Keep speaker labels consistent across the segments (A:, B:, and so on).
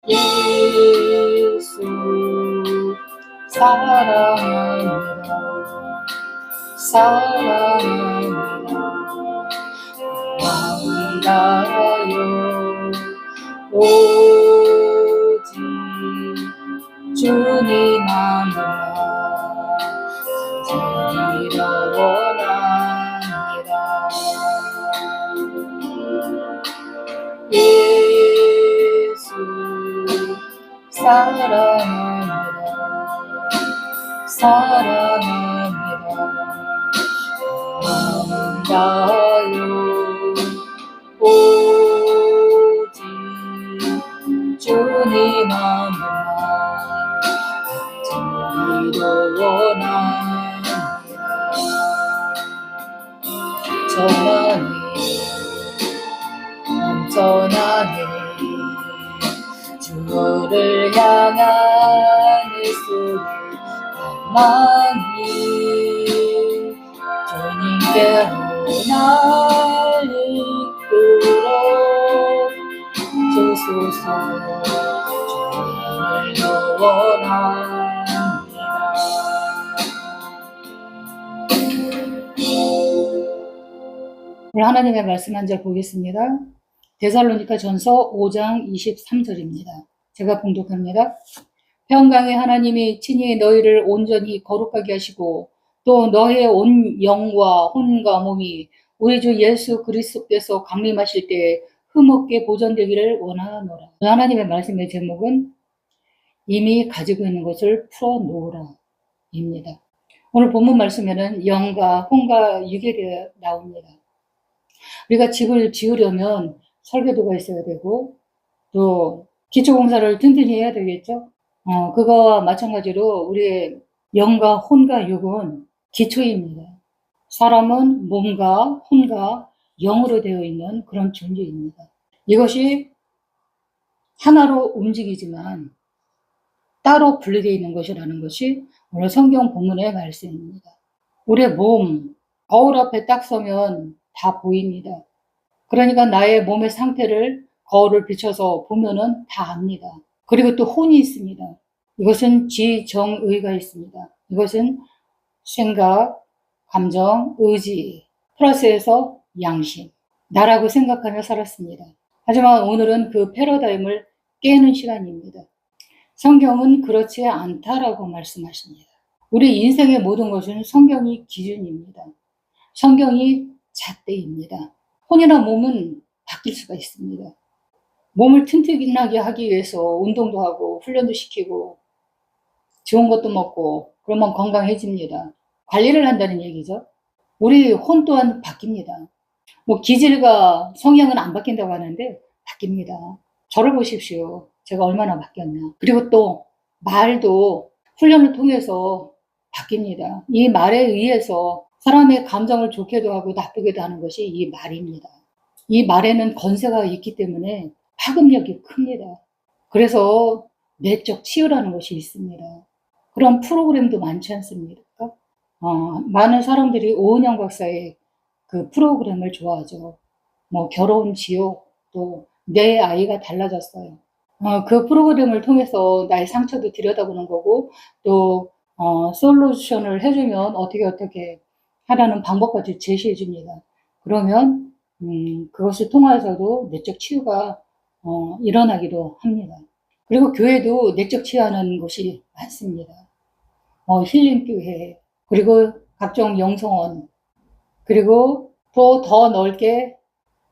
A: 예수 사랑합니다. 사랑합니다. 마음 다하여 오직 주님 하나만 드리러 원합니다. 예수 사랑합니다. 사랑합니다. 마음 다하여 오직 주님 하나만 드리러 원합니다. 전하네 주를 향한 내 손을 가만히 주님께로 날 이끌어 주소서. 주님을 원합니다. 오늘 하나님의 말씀 한 절 보겠습니다. 데살로니가 전서 5장 23절입니다. 제가 봉독합니다. 평강의 하나님이 친히 너희를 온전히 거룩하게 하시고 또 너희의 온 영과 혼과 몸이 우리 주 예수 그리스도께서 강림하실 때에 흠없게 보존되기를 원하노라. 하나님의 말씀의 제목은 이미 가지고 있는 것을 풀어놓으라 입니다. 오늘 본문 말씀에는 영과 혼과 유결이 나옵니다. 우리가 집을 지으려면 설계도가 있어야 되고 또 기초공사를 튼튼히 해야 되겠죠. 그거와 마찬가지로 우리의 영과 혼과 육은 기초입니다. 사람은 몸과 혼과 영으로 되어 있는 그런 존재입니다. 이것이 하나로 움직이지만 따로 분리되어 있는 것이라는 것이 오늘 성경 본문의 말씀입니다. 우리의 몸, 거울 앞에 딱 서면 다 보입니다. 그러니까 나의 몸의 상태를 거울을 비춰서 보면은 다 압니다. 그리고 또 혼이 있습니다. 이것은 지정의가 있습니다. 이것은 생각, 감정, 의지, 플러스해서 양심, 나라고 생각하며 살았습니다. 하지만 오늘은 그 패러다임을 깨는 시간입니다. 성경은 그렇지 않다라고 말씀하십니다. 우리 인생의 모든 것은 성경이 기준입니다. 성경이 잣대입니다. 혼이나 몸은 바뀔 수가 있습니다. 몸을 튼튼하게 하기 위해서 운동도 하고 훈련도 시키고 좋은 것도 먹고 그러면 건강해집니다. 관리를 한다는 얘기죠. 우리 혼 또한 바뀝니다. 기질과 성향은 안 바뀐다고 하는데 바뀝니다. 저를 보십시오. 제가 얼마나 바뀌었나. 그리고 또 말도 훈련을 통해서 바뀝니다. 이 말에 의해서 사람의 감정을 좋게도 하고 나쁘게도 하는 것이 이 말입니다. 이 말에는 건세가 있기 때문에 파급력이 큽니다. 그래서 내적 치유라는 것이 있습니다. 그런 프로그램도 많지 않습니까? 많은 사람들이 오은영 박사의 그 프로그램을 좋아하죠. 결혼 지옥, 또 내 아이가 달라졌어요. 그 프로그램을 통해서 나의 상처도 들여다보는 거고 또 솔루션을 해주면 어떻게 하라는 방법까지 제시해 줍니다. 그러면 그것을 통해서도 내적 치유가 일어나기도 합니다. 그리고 교회도 내적 치유하는 곳이 많습니다. 힐링교회, 그리고 각종 영성원, 그리고 또 더 넓게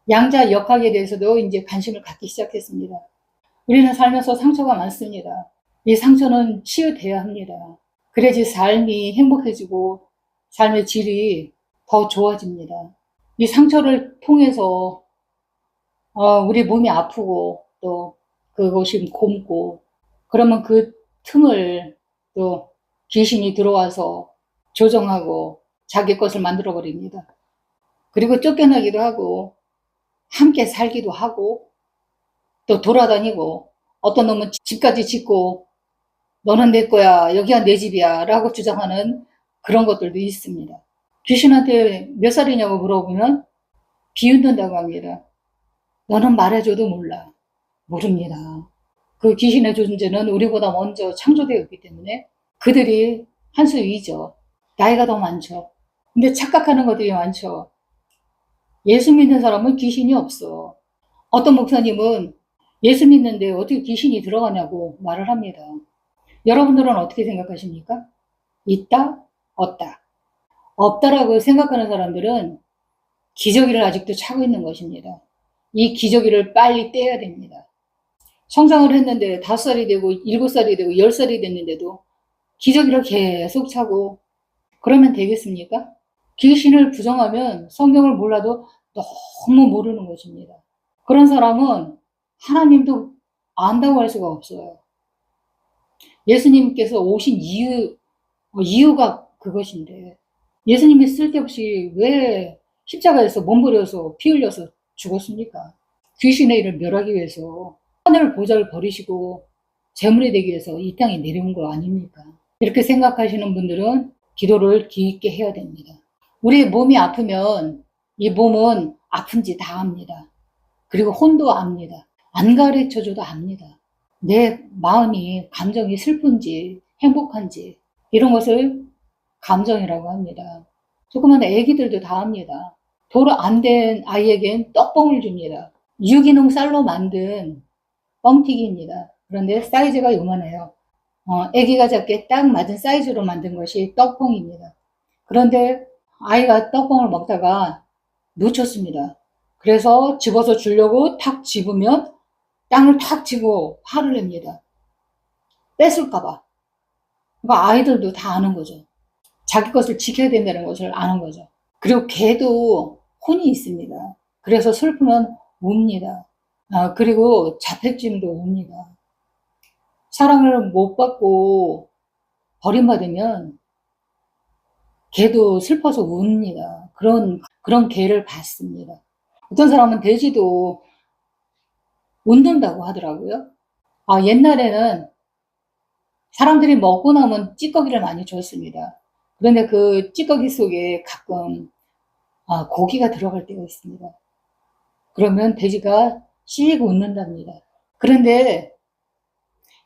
A: 양자 역학에 대해서도 이제 관심을 갖기 시작했습니다. 우리는 살면서 상처가 많습니다. 이 상처는 치유돼야 합니다. 그래야지 삶이 행복해지고 삶의 질이 더 좋아집니다. 이 상처를 통해서 우리 몸이 아프고 또 그것이 곪고 그러면 그 틈을 또 귀신이 들어와서 조정하고 자기 것을 만들어 버립니다. 그리고 쫓겨나기도 하고 함께 살기도 하고 또 돌아다니고 어떤 놈은 집까지 짓고 너는 내 거야, 여기가 내 집이야 라고 주장하는 그런 것들도 있습니다. 귀신한테 몇 살이냐고 물어보면 비웃는다고 합니다. 너는 말해줘도 몰라. 모릅니다. 그 귀신의 존재는 우리보다 먼저 창조되었기 때문에 그들이 한 수 위죠. 나이가 더 많죠. 근데 착각하는 것들이 많죠. 예수 믿는 사람은 귀신이 없어. 어떤 목사님은 예수 믿는데 어떻게 귀신이 들어가냐고 말을 합니다. 여러분들은 어떻게 생각하십니까? 있다? 없다. 없다라고 생각하는 사람들은 기저귀를 아직도 차고 있는 것입니다. 이 기저귀를 빨리 떼야 됩니다. 성장을 했는데 5살이 되고 7살이 되고 10살이 됐는데도 기저귀를 계속 차고 그러면 되겠습니까? 귀신을 부정하면 성경을 몰라도 너무 모르는 것입니다. 그런 사람은 하나님도 안다고 할 수가 없어요. 예수님께서 오신 이유가 그것인데 예수님이 쓸데없이 왜 십자가에서 몸부려서 피 흘려서 죽었습니까? 귀신의 일을 멸하기 위해서 하늘 보좌를 버리시고 재물이 되기 위해서 이 땅에 내려온 거 아닙니까? 이렇게 생각하시는 분들은 기도를 깊게 해야 됩니다. 우리 몸이 아프면 이 몸은 아픈지 다 압니다. 그리고 혼도 압니다. 안 가르쳐줘도 압니다. 내 마음이 감정이 슬픈지 행복한지 이런 것을 감정이라고 합니다. 조그만 애기들도 다 합니다. 도로 안 된 아이에겐 떡봉을 줍니다. 유기농 쌀로 만든 뻥튀기입니다. 그런데 사이즈가 요만해요. 애기가 잡기에 딱 맞은 사이즈로 만든 것이 떡봉입니다. 그런데 아이가 떡봉을 먹다가 놓쳤습니다. 그래서 집어서 주려고 탁 집으면 땅을 탁 치고 화를 냅니다. 뺏을까봐. 그러니까 아이들도 다 아는 거죠. 자기 것을 지켜야 된다는 것을 아는 거죠. 그리고 개도 혼이 있습니다. 그래서 슬프면 웁니다. 그리고 자폐증도 옵니다. 사랑을 못 받고 버림받으면 개도 슬퍼서 웁니다. 그런 개를 봤습니다. 어떤 사람은 돼지도 웃는다고 하더라고요. 옛날에는 사람들이 먹고 나면 찌꺼기를 많이 줬습니다. 그런데 그 찌꺼기 속에 가끔 고기가 들어갈 때가 있습니다. 그러면 돼지가 씩 웃는답니다. 그런데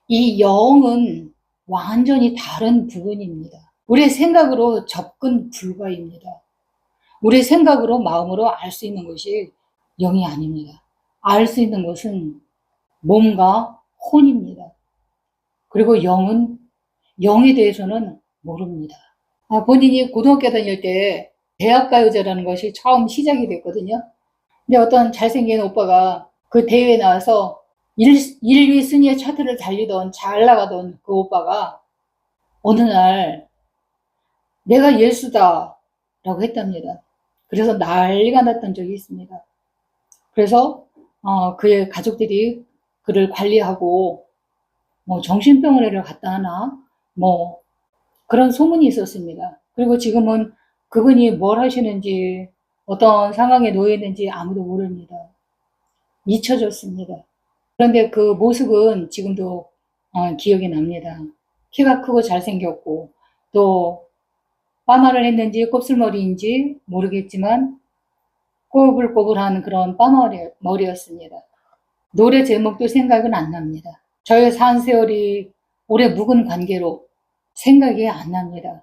A: 이 영은 완전히 다른 부분입니다. 우리의 생각으로 접근 불가입니다. 우리의 생각으로 마음으로 알 수 있는 것이 영이 아닙니다. 알 수 있는 것은 몸과 혼입니다. 그리고 영에 대해서는 모릅니다. 본인이 고등학교 다닐 때 대학가요제라는 것이 처음 시작이 됐거든요. 근데 어떤 잘생긴 오빠가 그 대회에 나와서 1위 순위의 차트를 달리던 잘 나가던 그 오빠가 어느 날 내가 예수다 라고 했답니다. 그래서 난리가 났던 적이 있습니다. 그래서 그의 가족들이 그를 관리하고 정신병원에 갔다 하나 그런 소문이 있었습니다. 그리고 지금은 그분이 뭘 하시는지 어떤 상황에 놓여 있는지 아무도 모릅니다. 잊혀졌습니다. 그런데 그 모습은 지금도 기억이 납니다. 키가 크고 잘생겼고 또 파마를 했는지 곱슬머리인지 모르겠지만 꼬불꼬불한 그런 파마머리였습니다. 노래 제목도 생각은 안 납니다. 저의 산 세월이 오래 묵은 관계로 생각이 안 납니다.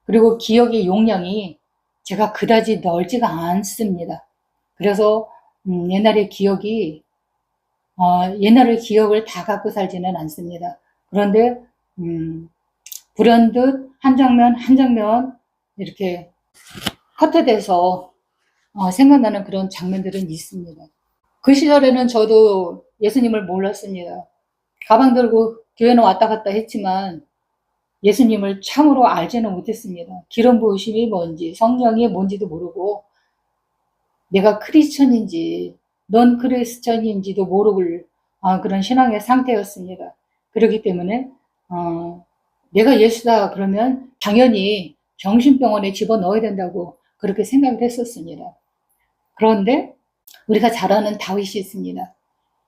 A: 그리고 기억의 용량이 제가 그다지 넓지가 않습니다. 그래서 옛날의 기억을 다 갖고 살지는 않습니다. 그런데 불현듯 한 장면 한 장면 이렇게 커트돼서 생각나는 그런 장면들은 있습니다. 그 시절에는 저도 예수님을 몰랐습니다. 가방 들고 교회는 왔다 갔다 했지만 예수님을 참으로 알지는 못했습니다. 기름 부으심이 뭔지 성령이 뭔지도 모르고 내가 크리스천인지 넌 크리스천인지도 모르고 그런 신앙의 상태였습니다. 그렇기 때문에 내가 예수다 그러면 당연히 정신병원에 집어넣어야 된다고 그렇게 생각을 했었습니다. 그런데 우리가 잘 아는 다윗이 있습니다.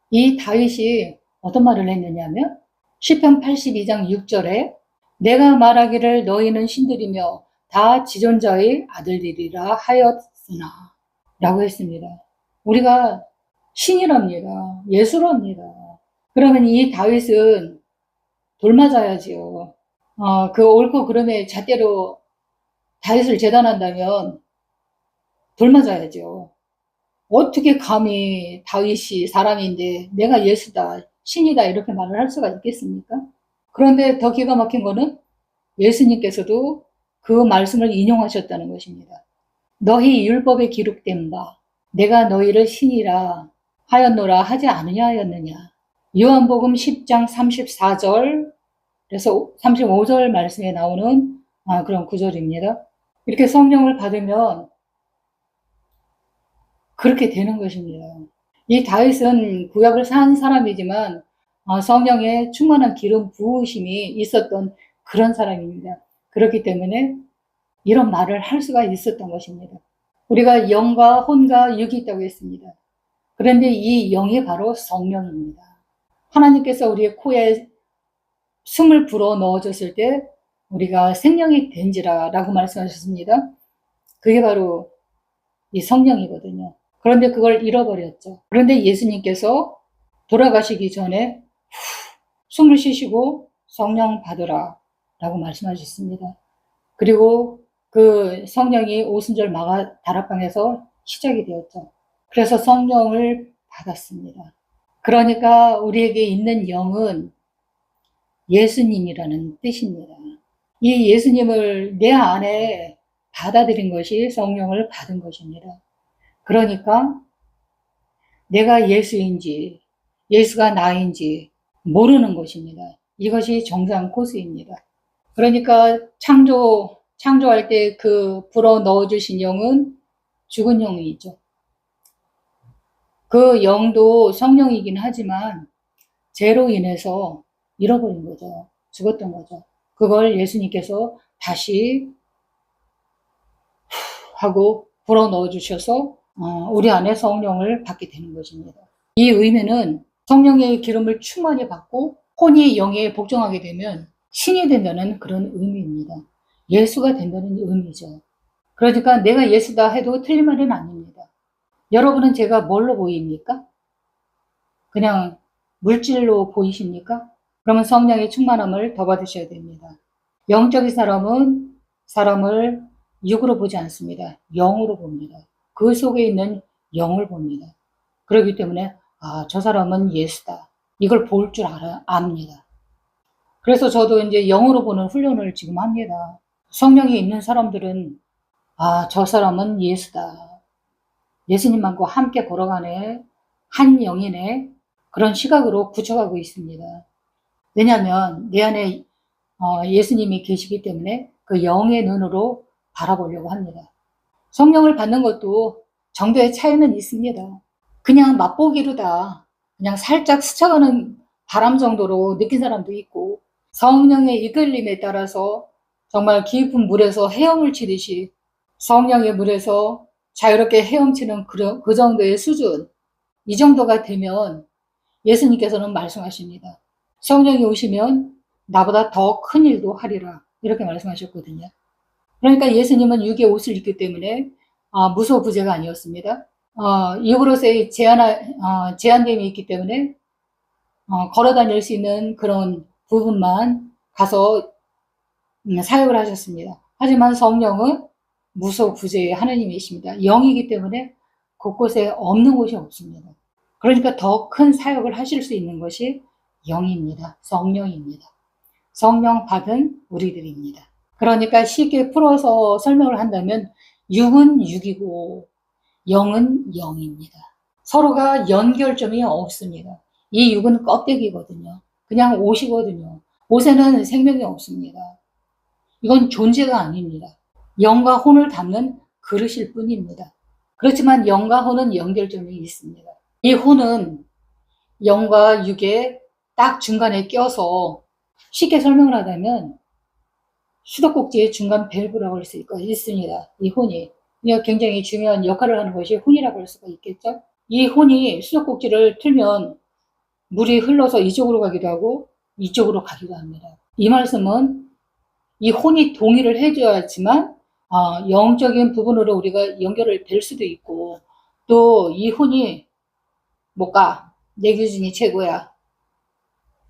A: 이 다윗이 어떤 말을 했느냐면 시편 82장 6절에 내가 말하기를 너희는 신들이며 다 지존자의 아들들이라 하였으나 라고 했습니다. 우리가 신이랍니다. 예수랍니다. 그러면 이 다윗은 돌 맞아야지요. 그 옳고 그름의 잣대로 다윗을 재단한다면 돌 맞아야죠. 어떻게 감히 다윗이 사람인데 내가 예수다, 신이다 이렇게 말을 할 수가 있겠습니까? 그런데 더 기가 막힌 거는 예수님께서도 그 말씀을 인용하셨다는 것입니다. 너희 율법에 기록된 바 내가 너희를 신이라 하였노라 하지 않으냐 하였느냐. 요한복음 10장 34절 그래서 35절 말씀에 나오는 그런 구절입니다. 이렇게 성령을 받으면 그렇게 되는 것입니다. 이 다윗은 구약을 산 사람이지만 성령의 충만한 기름 부으심이 있었던 그런 사람입니다. 그렇기 때문에 이런 말을 할 수가 있었던 것입니다. 우리가 영과 혼과 육이 있다고 했습니다. 그런데 이 영이 바로 성령입니다. 하나님께서 우리의 코에 숨을 불어 넣어줬을 때 우리가 생명이 된지라 라고 말씀하셨습니다. 그게 바로 이 성령이거든요. 그런데 그걸 잃어버렸죠. 그런데 예수님께서 돌아가시기 전에 숨을 쉬시고 성령 받으라 라고 말씀하셨습니다. 그리고 그 성령이 오순절 마가 다락방에서 시작이 되었죠. 그래서 성령을 받았습니다. 그러니까 우리에게 있는 영은 예수님이라는 뜻입니다. 이 예수님을 내 안에 받아들인 것이 성령을 받은 것입니다. 그러니까 내가 예수인지 예수가 나인지 모르는 것입니다. 이것이 정상 코스입니다. 그러니까 창조할 때 그 불어 넣어주신 영은 죽은 영이죠. 그 영도 성령이긴 하지만 죄로 인해서 잃어버린 거죠. 죽었던 거죠. 그걸 예수님께서 다시 하고 불어 넣어주셔서 우리 안에 성령을 받게 되는 것입니다. 이 의미는 성령의 기름을 충만히 받고 혼이 영에 복종하게 되면 신이 된다는 그런 의미입니다. 예수가 된다는 의미죠. 그러니까 내가 예수다 해도 틀린 말은 아닙니다. 여러분은 제가 뭘로 보입니까? 그냥 물질로 보이십니까? 그러면 성령의 충만함을 더 받으셔야 됩니다. 영적인 사람은 사람을 육으로 보지 않습니다. 영으로 봅니다. 그 속에 있는 영을 봅니다. 그렇기 때문에 저 사람은 예수다. 이걸 볼 줄 압니다. 그래서 저도 이제 영으로 보는 훈련을 지금 합니다. 성령이 있는 사람들은 저 사람은 예수다. 예수님과 함께 걸어가네. 한 영이네. 그런 시각으로 굳혀가고 있습니다. 왜냐하면 내 안에 예수님이 계시기 때문에 그 영의 눈으로 바라보려고 합니다. 성령을 받는 것도 정도의 차이는 있습니다. 그냥 맛보기로다. 그냥 살짝 스쳐가는 바람 정도로 느낀 사람도 있고 성령의 이끌림에 따라서 정말 깊은 물에서 헤엄을 치듯이 성령의 물에서 자유롭게 헤엄치는 그 정도의 수준, 이 정도가 되면 예수님께서는 말씀하십니다. 성령이 오시면 나보다 더 큰 일도 하리라. 이렇게 말씀하셨거든요. 그러니까 예수님은 육의 옷을 입기 때문에 무소부재가 아니었습니다. 육으로서의 제한됨이 있기 때문에 걸어 다닐 수 있는 그런 부분만 가서 사역을 하셨습니다. 하지만 성령은 무소부재의 하나님이십니다. 영이기 때문에 곳곳에 없는 곳이 없습니다. 그러니까 더 큰 사역을 하실 수 있는 것이 영입니다. 성령입니다. 성령 받은 우리들입니다. 그러니까 쉽게 풀어서 설명을 한다면 육은 육이고 영은 영입니다. 서로가 연결점이 없습니다. 이 육은 껍데기거든요. 그냥 옷이거든요. 옷에는 생명이 없습니다. 이건 존재가 아닙니다. 영과 혼을 담는 그릇일 뿐입니다. 그렇지만 영과 혼은 연결점이 있습니다. 이 혼은 영과 육의 딱 중간에 껴서 쉽게 설명을 하자면 수도꼭지의 중간 밸브라고 할 수 있습니다. 이 혼이 굉장히 중요한 역할을 하는 것이 혼이라고 할 수가 있겠죠. 이 혼이 수도꼭지를 틀면 물이 흘러서 이쪽으로 가기도 하고 이쪽으로 가기도 합니다. 이 말씀은 이 혼이 동의를 해줘야지만 영적인 부분으로 우리가 연결을 될 수도 있고 또 이 혼이 못 가. 내 기준이 최고야.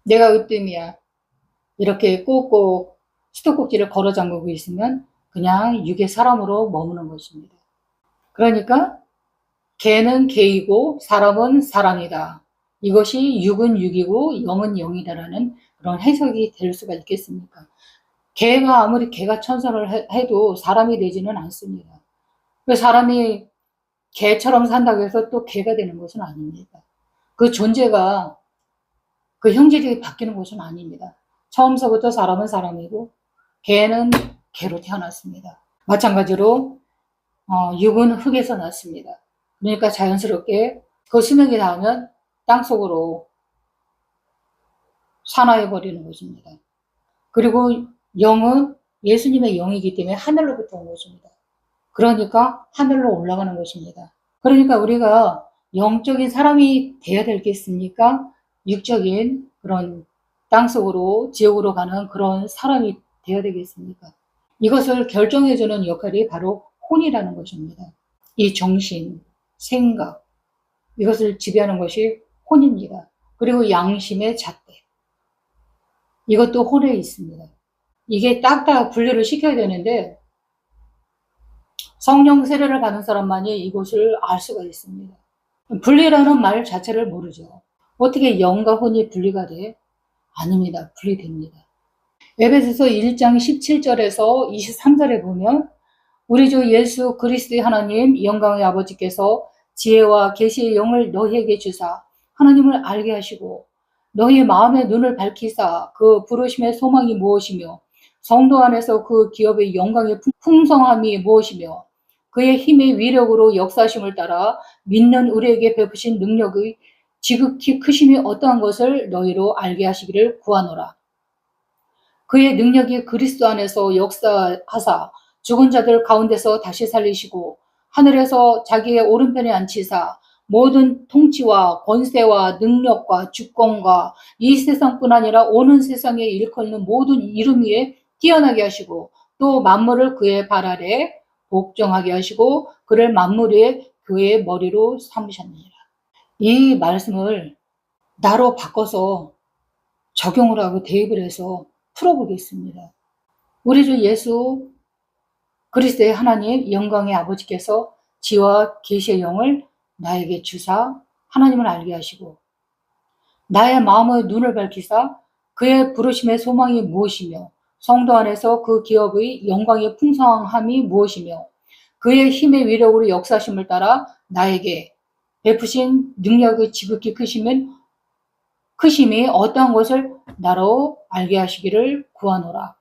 A: 내가 으뜸이야. 이렇게 꼭꼭 수도꼭지를 걸어 잠그고 있으면 그냥 육의 사람으로 머무는 것입니다. 그러니까 개는 개이고 사람은 사람이다. 이것이 육은 육이고 영은 영이다라는 그런 해석이 될 수가 있겠습니까? 개가 아무리 개가 천선을 해도 사람이 되지는 않습니다. 그 사람이 개처럼 산다고 해서 또 개가 되는 것은 아닙니다. 그 존재가 그 형질이 바뀌는 것은 아닙니다. 처음서부터 사람은 사람이고 개는 개로 태어났습니다. 마찬가지로 육은 흙에서 났습니다. 그러니까 자연스럽게 그 수명이 닿으면 땅속으로 산화해 버리는 것입니다. 그리고 영은 예수님의 영이기 때문에 하늘로부터 온 것입니다. 그러니까 하늘로 올라가는 것입니다. 그러니까 우리가 영적인 사람이 되어야 되겠습니까? 육적인 그런 땅속으로 지옥으로 가는 그런 사람이 되어야 되겠습니까? 이것을 결정해주는 역할이 바로 혼이라는 것입니다. 이 정신, 생각, 이것을 지배하는 것이 혼입니다. 그리고 양심의 잣대. 이것도 혼에 있습니다. 이게 딱딱 분류를 시켜야 되는데 성령 세례를 받은 사람만이 이것을 알 수가 있습니다. 분리라는 말 자체를 모르죠. 어떻게 영과 혼이 분리가 돼? 아닙니다. 분리됩니다. 에베소서 1장 17절에서 23절에 보면 우리 주 예수 그리스도의 하나님 영광의 아버지께서 지혜와 계시의 영을 너희에게 주사 하나님을 알게 하시고 너희의 마음의 눈을 밝히사 그 부르심의 소망이 무엇이며 성도 안에서 그 기업의 영광의 풍성함이 무엇이며 그의 힘의 위력으로 역사하심을 따라 믿는 우리에게 베푸신 능력의 지극히 크심이 어떠한 것을 너희로 알게 하시기를 구하노라. 그의 능력이 그리스도 안에서 역사하사 죽은 자들 가운데서 다시 살리시고 하늘에서 자기의 오른편에 앉히사 모든 통치와 권세와 능력과 주권과 이 세상뿐 아니라 오는 세상에 일컫는 모든 이름 위에 뛰어나게 하시고 또 만물을 그의 발 아래 복종하게 하시고 그를 만물 위에 교회의 머리로 삼으셨느니라. 이 말씀을 나로 바꿔서 적용을 하고 대입을 해서 풀어보겠습니다. 우리 주 예수 그리스도의 하나님 영광의 아버지께서 지와 계시의 영을 나에게 주사 하나님을 알게 하시고 나의 마음의 눈을 밝히사 그의 부르심의 소망이 무엇이며 성도 안에서 그 기업의 영광의 풍성함이 무엇이며 그의 힘의 위력으로 역사심을 따라 나에게 베푸신 능력의 지극히 크심이 어떠한 것을 나로 알게 하시기를 구하노라.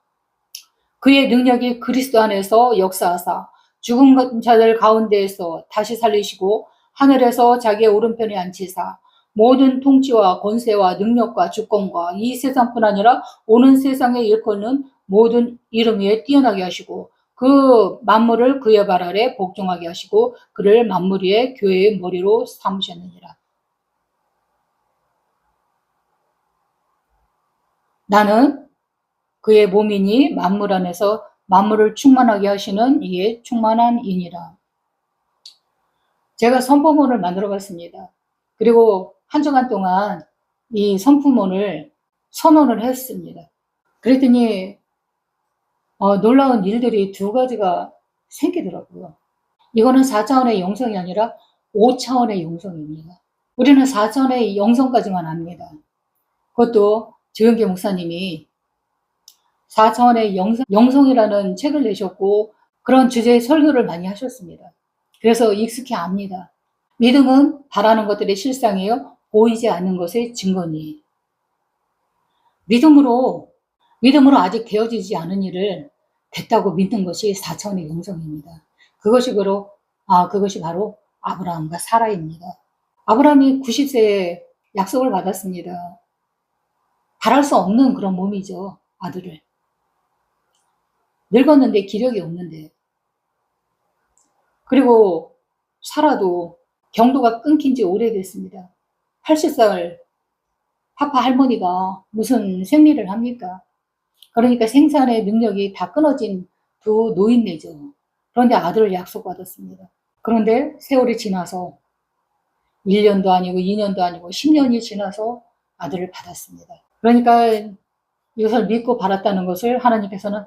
A: 그의 능력이 그리스도 안에서 역사하사 죽은 자들 가운데에서 다시 살리시고 하늘에서 자기의 오른편에 앉히사 모든 통치와 권세와 능력과 주권과 이 세상뿐 아니라 오는 세상에 일컫는 모든 이름 위에 뛰어나게 하시고 그 만물을 그의 발 아래 복종하게 하시고 그를 만물 위에 교회의 머리로 삼으셨느니라. 나는 그의 몸이니 만물 안에서 만물을 충만하게 하시는 이의 충만한 이니라. 제가 선포문을 만들어 봤습니다. 그리고 한 주간 동안 이 선포문을 선언을 했습니다. 그랬더니 놀라운 일들이 두 가지가 생기더라고요. 이거는 4차원의 영성이 아니라 5차원의 영성입니다. 우리는 4차원의 영성까지만 압니다. 그것도 조영계 목사님이 4차원의 영성이라는 책을 내셨고 그런 주제의 설교를 많이 하셨습니다. 그래서 익숙히 압니다. 믿음은 바라는 것들의 실상이요 보이지 않는 것의 증거니. 믿음으로 아직 되어지지 않은 일을 됐다고 믿는 것이 4차원의 영성입니다. 그것이 바로 아브라함과 사라입니다. 아브라함이 90세에 약속을 받았습니다. 바랄 수 없는 그런 몸이죠. 아들을. 늙었는데 기력이 없는데. 그리고 사라도 경도가 끊긴 지 오래됐습니다. 80살 파파 할머니가 무슨 생리를 합니까? 그러니까 생산의 능력이 다 끊어진 두 노인네죠. 그런데 아들을 약속받았습니다. 그런데 세월이 지나서 1년도 아니고 2년도 아니고 10년이 지나서 아들을 받았습니다. 그러니까 이것을 믿고 바랐다는 것을 하나님께서는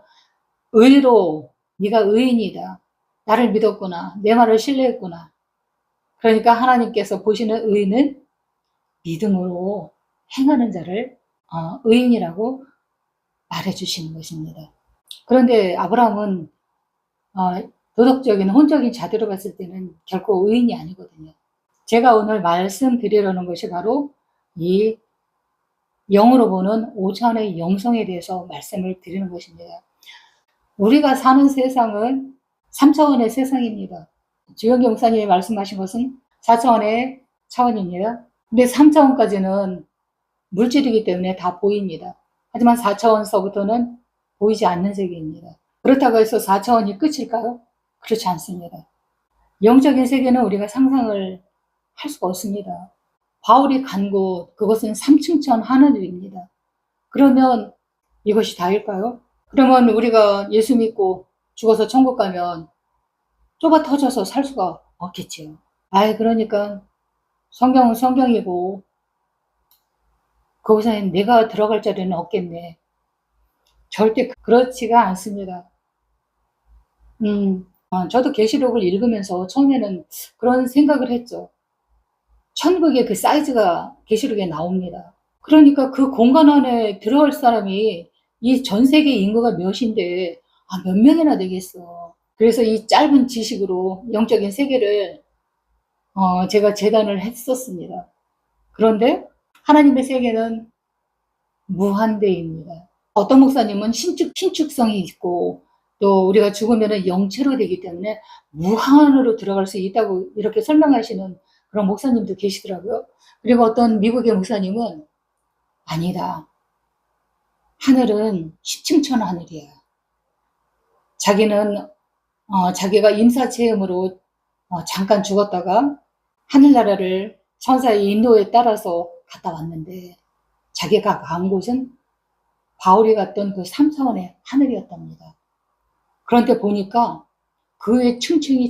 A: 의로 네가 의인이다. 나를 믿었구나. 내 말을 신뢰했구나. 그러니까 하나님께서 보시는 의인은 믿음으로 행하는 자를 의인이라고 말해주시는 것입니다. 그런데 아브라함은 도덕적인 혼적인 자대로 봤을 때는 결코 의인이 아니거든요. 제가 오늘 말씀드리려는 것이 바로 이 영으로 보는 5차원의 영성에 대해서 말씀을 드리는 것입니다. 우리가 사는 세상은 3차원의 세상입니다. 주영기 목사님이 말씀하신 것은 4차원의 차원입니다. 근데 3차원까지는 물질이기 때문에 다 보입니다. 하지만 4차원서부터는 보이지 않는 세계입니다. 그렇다고 해서 4차원이 끝일까요? 그렇지 않습니다. 영적인 세계는 우리가 상상을 할 수가 없습니다. 바울이 간 곳, 그것은 3층천 하늘입니다. 그러면 이것이 다일까요? 그러면 우리가 예수 믿고 죽어서 천국 가면 좁아 터져서 살 수가 없겠지요. 그러니까 성경은 성경이고 거기서 내가 들어갈 자리는 없겠네. 절대 그렇지가 않습니다. 저도 계시록을 읽으면서 처음에는 그런 생각을 했죠. 천국의 그 사이즈가 계시록에 나옵니다. 그러니까 그 공간 안에 들어갈 사람이 이 전 세계 인구가 몇인데 몇 명이나 되겠어. 그래서 이 짧은 지식으로 영적인 세계를 제가 재단을 했었습니다. 그런데 하나님의 세계는 무한대입니다. 어떤 목사님은 신축성이 있고 또 우리가 죽으면 영체로 되기 때문에 무한으로 들어갈 수 있다고 이렇게 설명하시는 그런 목사님도 계시더라고요. 그리고 어떤 미국의 목사님은 아니다. 하늘은 10층천 하늘이야. 자기는 자기가 임사체험으로 잠깐 죽었다가 하늘나라를 천사의 인도에 따라서 갔다 왔는데 자기가 간 곳은 바울이 갔던 그 3차원의 하늘이었답니다. 그런데 보니까 그 위에 층층이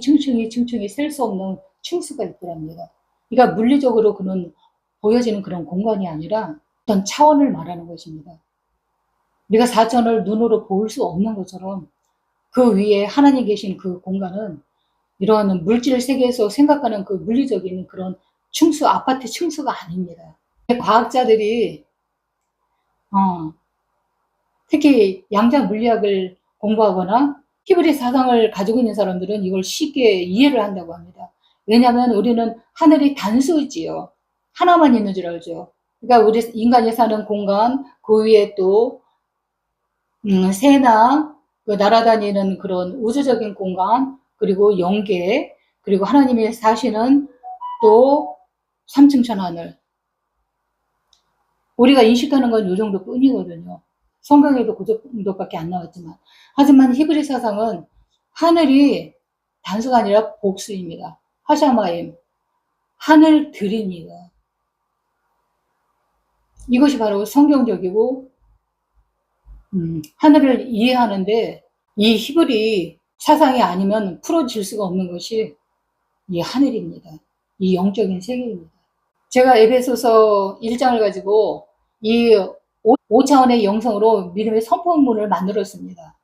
A: 셀 수 없는 층수가 있더랍니다. 그러니까 물리적으로 그는 보여지는 그런 공간이 아니라 어떤 차원을 말하는 것입니다. 우리가 4차원을 눈으로 볼 수 없는 것처럼 그 위에 하나님 계신 그 공간은 이런 물질 세계에서 생각하는 그 물리적인 그런 층수, 아파트 층수가 아닙니다. 과학자들이 특히 양자 물리학을 공부하거나 히브리 사상을 가지고 있는 사람들은 이걸 쉽게 이해를 한다고 합니다. 왜냐하면 우리는 하늘이 단수지요. 하나만 있는 줄 알죠. 그러니까 우리 인간이 사는 공간, 그 위에 또 새나 그 날아다니는 그런 우주적인 공간, 그리고 영계, 그리고 하나님이 사시는 또 3층천 하늘. 우리가 인식하는 건 이 정도 뿐이거든요. 성경에도 그 정도밖에 안 나왔지만. 하지만 히브리 사상은 하늘이 단수가 아니라 복수입니다. 하샤마임. 하늘들입니다. 이것이 바로 성경적이고 하늘을 이해하는데 이 히브리 사상이 아니면 풀어질 수가 없는 것이 이 하늘입니다. 이 영적인 세계입니다. 제가 에베소서 1장을 가지고 이 5차원의 영성으로 믿음의 선포문을 만들었습니다.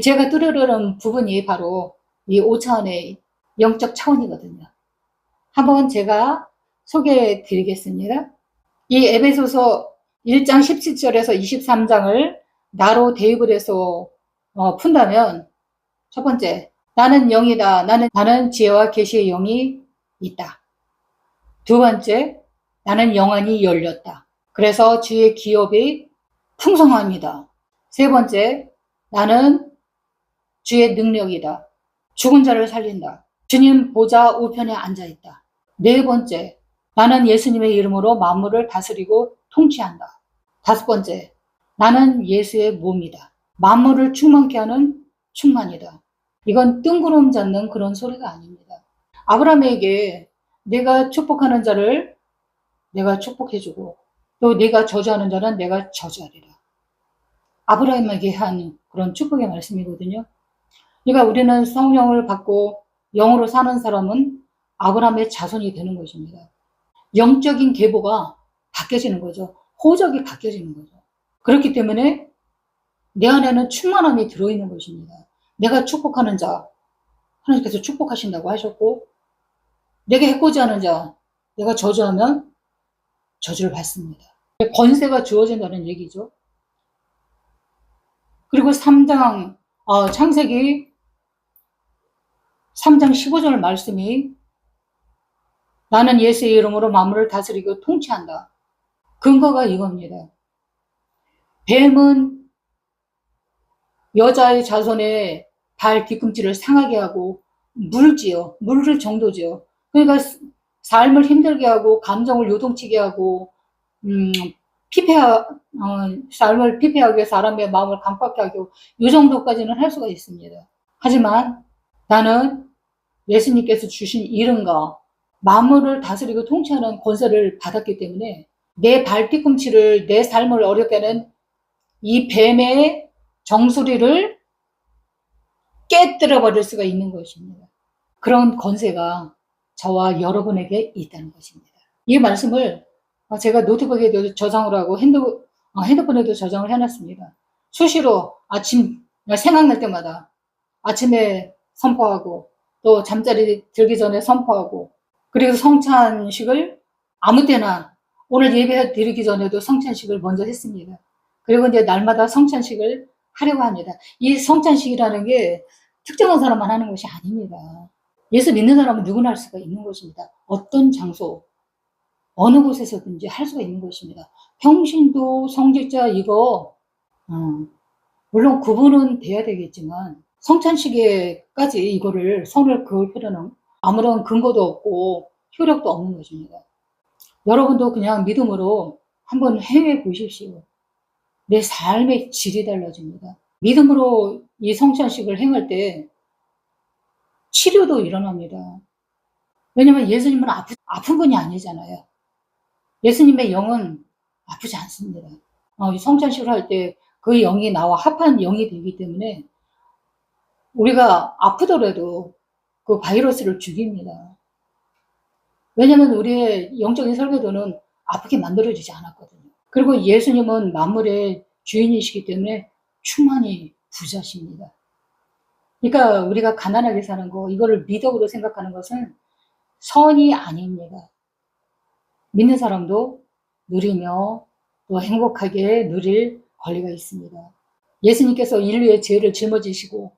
A: 제가 뚫으려는 부분이 바로 이 5차원의 영적 차원이거든요. 한번 제가 소개해 드리겠습니다. 이 에베소서 1장 17절에서 23장을 나로 대입을 해서 푼다면 첫 번째, 나는 영이다. 나는 지혜와 계시의 영이 있다. 두 번째, 나는 영안이 열렸다. 그래서 주의 기업이 풍성합니다. 세 번째, 나는 주의 능력이다. 죽은 자를 살린다. 주님 보좌 우편에 앉아있다. 네 번째, 나는 예수님의 이름으로 만물을 다스리고 통치한다. 다섯 번째, 나는 예수의 몸이다. 만물을 충만케 하는 충만이다. 이건 뜬구름 잡는 그런 소리가 아닙니다. 아브라함에게 내가 축복하는 자를 내가 축복해주고 또 네가 저주하는 자는 내가 저주하리라. 아브라함에게 한 그런 축복의 말씀이거든요. 그러니까 우리는 성령을 받고 영으로 사는 사람은 아브라함의 자손이 되는 것입니다. 영적인 계보가 바뀌어지는 거죠. 호적이 바뀌어지는 거죠. 그렇기 때문에 내 안에는 충만함이 들어있는 것입니다. 내가 축복하는 자, 하나님께서 축복하신다고 하셨고, 내게 해코지 하는 자, 내가 저주하면 저주를 받습니다. 권세가 주어진다는 얘기죠. 그리고 3장, 창세기 3장 15절 말씀이 나는 예수의 이름으로 만물을 다스리고 통치한다. 근거가 이겁니다. 뱀은 여자의 자손의 발 뒤꿈치를 상하게 하고 물지요. 물을 정도지요. 그러니까 삶을 힘들게 하고 감정을 요동치게 하고 삶을 피폐하게 사람의 마음을 강팍하게 하고 이 정도까지는 할 수가 있습니다. 하지만 나는 예수님께서 주신 이름과 만물을 다스리고 통치하는 권세를 받았기 때문에 내 발 뒤꿈치를 내 삶을 어렵게 하는 이 뱀의 정수리를 깨뜨려 버릴 수가 있는 것입니다. 그런 권세가 저와 여러분에게 있다는 것입니다. 이 말씀을 제가 노트북에도 저장을 하고 핸드폰에도 저장을 해놨습니다. 수시로 아침 생각날 때마다 아침에 선포하고 또 잠자리 들기 전에 선포하고 그리고 성찬식을 아무 때나 오늘 예배 드리기 전에도 성찬식을 먼저 했습니다. 그리고 이제 날마다 성찬식을 하려고 합니다. 이 성찬식이라는 게 특정한 사람만 하는 것이 아닙니다. 예수 믿는 사람은 누구나 할 수가 있는 것입니다. 어떤 장소, 어느 곳에서든지 할 수가 있는 것입니다. 평신도, 성직자 이거 물론 구분은 돼야 되겠지만 성찬식에까지 이거를 손을 그을 필요는 아무런 근거도 없고 효력도 없는 것입니다. 여러분도 그냥 믿음으로 한번 행해 보십시오. 내 삶의 질이 달라집니다. 믿음으로 이 성찬식을 행할 때 치료도 일어납니다. 왜냐하면 예수님은 아픈 분이 아니잖아요. 예수님의 영은 아프지 않습니다. 이 성찬식을 할 때 그 영이 나와 합한 영이 되기 때문에 우리가 아프더라도 그 바이러스를 죽입니다. 왜냐하면 우리의 영적인 설계도는 아프게 만들어지지 않았거든요. 그리고 예수님은 만물의 주인이시기 때문에 충만히 부자십니다. 그러니까 우리가 가난하게 사는 거, 이거를 미덕으로 생각하는 것은 선이 아닙니다. 믿는 사람도 누리며 또 행복하게 누릴 권리가 있습니다. 예수님께서 인류의 죄를 짊어지시고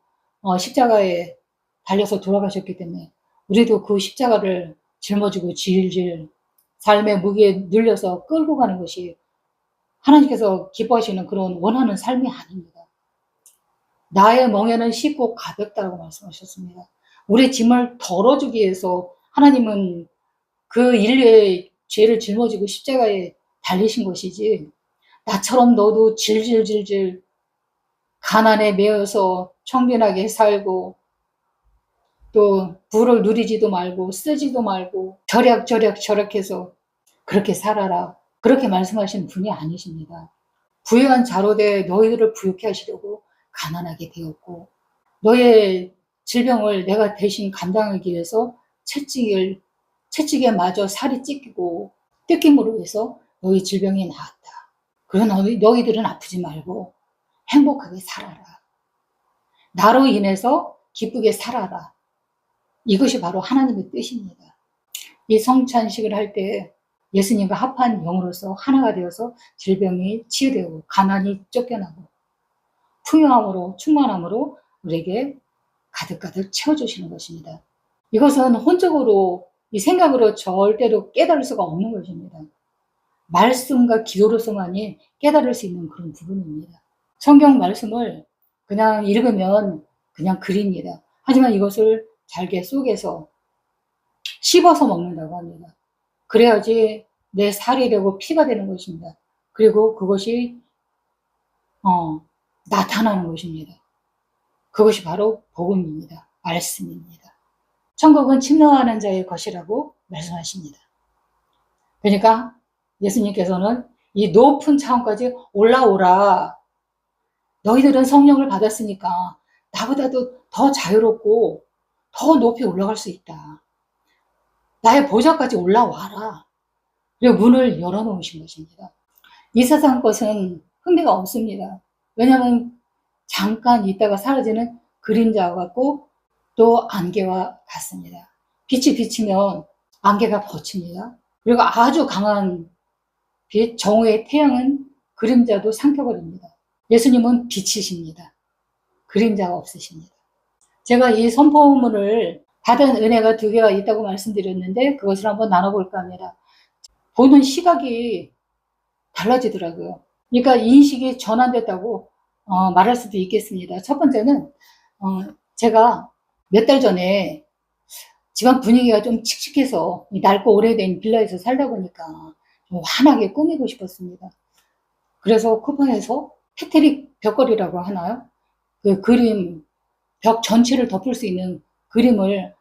A: 십자가에 달려서 돌아가셨기 때문에 우리도 그 십자가를 짊어지고 질질 삶의 무게에 눌려서 끌고 가는 것이 하나님께서 기뻐하시는 그런 원하는 삶이 아닙니다. 나의 멍에는 쉽고 가볍다고 말씀하셨습니다. 우리의 짐을 덜어주기 위해서 하나님은 그 인류의 죄를 짊어지고 십자가에 달리신 것이지 나처럼 너도 질질질질 가난에 매여서 청빈하게 살고 또 부를 누리지도 말고 쓰지도 말고 절약해서 그렇게 살아라. 그렇게 말씀하신 분이 아니십니다. 부유한 자로 돼 너희들을 부유케 하시려고 가난하게 되었고 너의 질병을 내가 대신 감당하기 위해서 채찍에 맞아 살이 찢기고 뜯김으로 해서 너희 질병이 나았다. 그러나 너희들은 아프지 말고 행복하게 살아라. 나로 인해서 기쁘게 살아라. 이것이 바로 하나님의 뜻입니다. 이 성찬식을 할 때 예수님과 합한 영으로서 하나가 되어서 질병이 치유되고 가난이 쫓겨나고 풍요함으로 충만함으로 우리에게 가득가득 채워주시는 것입니다. 이것은 혼적으로 이 생각으로 절대로 깨달을 수가 없는 것입니다. 말씀과 기도로서만이 깨달을 수 있는 그런 부분입니다. 성경 말씀을 그냥 읽으면 그냥 글입니다. 하지만 이것을 잘게 속에서 씹어서 먹는다고 합니다. 그래야지 내 살이 되고 피가 되는 것입니다. 그리고 그것이 나타나는 것입니다. 그것이 바로 복음입니다. 말씀입니다. 천국은 침노하는 자의 것이라고 말씀하십니다. 그러니까 예수님께서는 이 높은 차원까지 올라오라. 너희들은 성령을 받았으니까 나보다도 더 자유롭고 더 높이 올라갈 수 있다. 나의 보좌까지 올라와라. 그리고 문을 열어놓으신 것입니다. 이 세상 것은 흥미가 없습니다. 왜냐하면 잠깐 있다가 사라지는 그림자 같고 또 안개와 같습니다. 빛이 비치면 안개가 거칩니다. 그리고 아주 강한 빛, 정오의 태양은 그림자도 삼켜버립니다. 예수님은 빛이십니다. 그림자가 없으십니다. 제가 이 선포문을 받은 은혜가 두 개가 있다고 말씀드렸는데 그것을 한번 나눠볼까 합니다. 보는 시각이 달라지더라고요. 그러니까 인식이 전환됐다고 말할 수도 있겠습니다. 첫 번째는 제가 몇 달 전에 집안 분위기가 좀 칙칙해서 낡고 오래된 빌라에서 살다 보니까 좀 환하게 꾸미고 싶었습니다. 그래서 쿠팡에서 패트릭 벽걸이라고 하나요? 그 그림, 벽 전체를 덮을 수 있는 그림을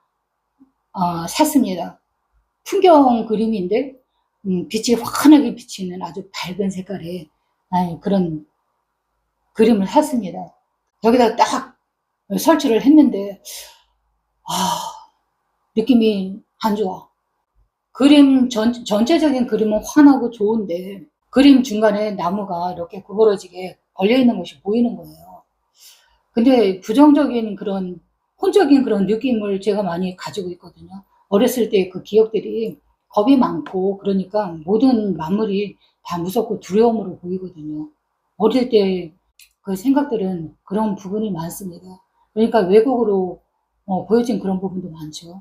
A: 샀습니다. 풍경 그림인데 빛이 환하게 비치는 아주 밝은 색깔의 그런 그림을 샀습니다. 여기다 딱 설치를 했는데 느낌이 안 좋아. 그림 전체적인 그림은 환하고 좋은데 그림 중간에 나무가 이렇게 구부러지게 걸려있는 것이 보이는 거예요. 근데 부정적인 그런 혼적인 그런 느낌을 제가 많이 가지고 있거든요. 어렸을 때 그 기억들이 겁이 많고 그러니까 모든 만물이 다 무섭고 두려움으로 보이거든요. 어릴 때 그 생각들은 그런 부분이 많습니다. 그러니까 왜곡으로 보여진 그런 부분도 많죠.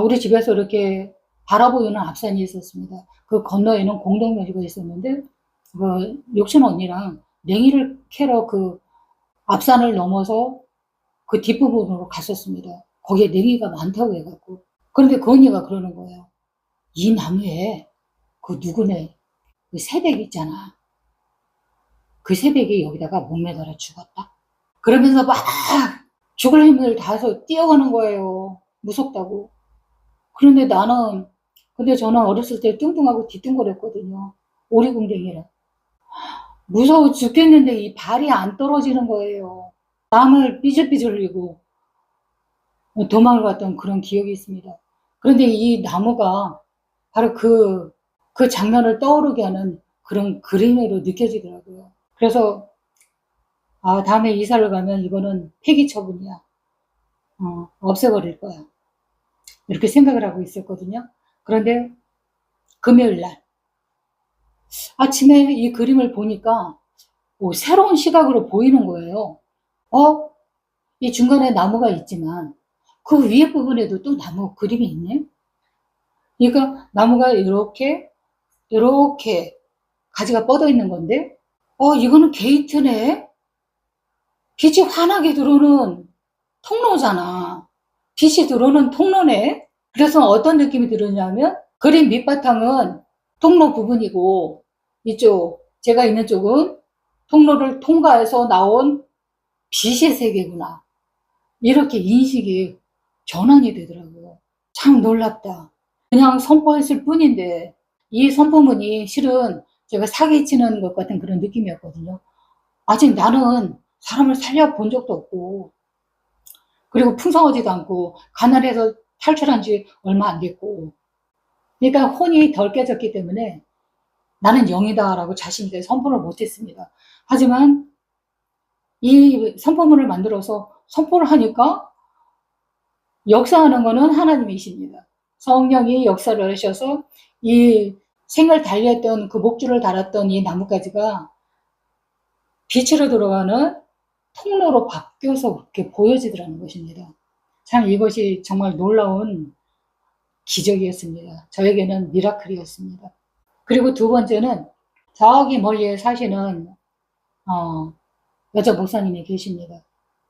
A: 우리 집에서 이렇게 바라보이는 앞산이 있었습니다. 그 건너에는 공동묘지가 있었는데 그 욕심 언니랑 냉이를 캐러 그 앞산을 넘어서 그 뒷부분으로 갔었습니다. 거기에 냉이가 많다고 해갖고. 그런데 그 언니가 그러는 거예요. 이 나무에 그 누구네 그 새댁 있잖아. 그 새댁이 여기다가 목매달아 죽었다. 그러면서 막 죽을 힘을 다해서 뛰어가는 거예요. 무섭다고. 그런데 근데 저는 어렸을 때 뚱뚱하고 뒤뚱거렸거든요. 오리궁뎅이라. 무서워 죽겠는데 이 발이 안 떨어지는 거예요. 땀을 삐질삐질 흘리고 도망을 갔던 그런 기억이 있습니다. 그런데 이 나무가 바로 그 장면을 떠오르게 하는 그런 그림으로 느껴지더라고요. 그래서 다음에 이사를 가면 이거는 폐기 처분이야. 없애버릴 거야. 이렇게 생각을 하고 있었거든요. 그런데 금요일 날 아침에 이 그림을 보니까 새로운 시각으로 보이는 거예요. 이 중간에 나무가 있지만 그 위에 부분에도 또 나무 그림이 있네. 그러니까 나무가 이렇게 가지가 뻗어 있는 건데 이거는 게이트네. 빛이 환하게 들어오는 통로잖아. 빛이 들어오는 통로네. 그래서 어떤 느낌이 들었냐면 그림 밑바탕은 통로 부분이고 제가 있는 쪽은 통로를 통과해서 나온 빛의 세계구나. 이렇게 인식이 전환이 되더라고요. 참 놀랍다. 그냥 선포했을 뿐인데 이 선포문이 실은 제가 사기치는 것 같은 그런 느낌이었거든요. 아직 나는 사람을 살려본 적도 없고 그리고 풍성하지도 않고 가난해서 탈출한 지 얼마 안 됐고 그러니까 혼이 덜 깨졌기 때문에 나는 영이다라고 자신있게 선포를 못했습니다. 하지만 이 선포문을 만들어서 선포를 하니까 역사하는 것은 하나님이십니다. 성령이 역사를 하셔서 이 생을 달렸던 그 목줄을 달았던 이 나뭇가지가 빛으로 들어가는 통로로 바뀌어서 그렇게 보여지더라는 것입니다. 참 이것이 정말 놀라운 기적이었습니다. 저에게는 미라클이었습니다. 그리고 두 번째는 저기 멀리에 사시는 여자 목사님이 계십니다.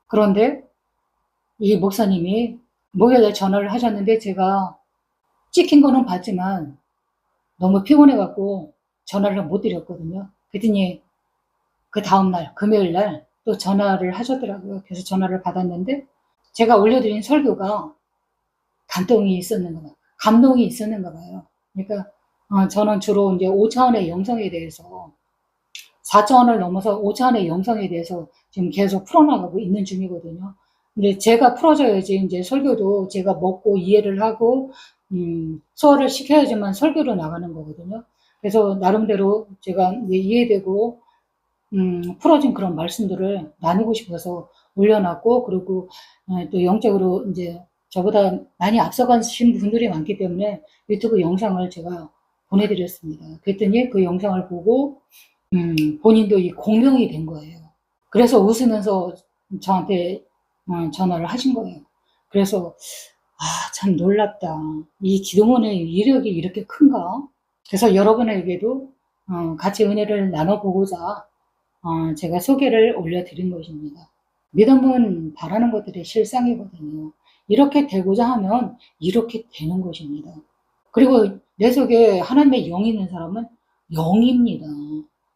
A: 그런데 이 목사님이 목요일에 전화를 하셨는데 제가 찍힌 거는 봤지만 너무 피곤해갖고 전화를 못 드렸거든요. 그랬더니 그 다음날 금요일 날 또 전화를 하셨더라고요. 그래서 전화를 받았는데 제가 올려드린 설교가 감동이 있었는가 봐요. 그러니까 저는 주로 이제 5차원의 영성에 대해서 4차원을 넘어서 5차원의 영성에 대해서 지금 계속 풀어나가고 있는 중이거든요. 근데 제가 풀어줘야지 이제 설교도 제가 먹고 이해를 하고 소화를 시켜야지만 설교로 나가는 거거든요. 그래서 나름대로 제가 이해되고 풀어진 그런 말씀들을 나누고 싶어서 올려놨고, 그리고 또 영적으로 이제 저보다 많이 앞서가신 분들이 많기 때문에 유튜브 영상을 제가 보내드렸습니다. 그랬더니 그 영상을 보고 본인도 이 공명이 된 거예요. 그래서 웃으면서 저한테 전화를 하신 거예요. 그래서 참 놀랍다. 이 기도문의 위력이 이렇게 큰가? 그래서 여러분에게도 같이 은혜를 나눠보고자 제가 소개를 올려드린 것입니다. 믿음은 바라는 것들의 실상이거든요. 이렇게 되고자 하면 이렇게 되는 것입니다. 그리고 내 속에 하나님의 영이 있는 사람은 영입니다.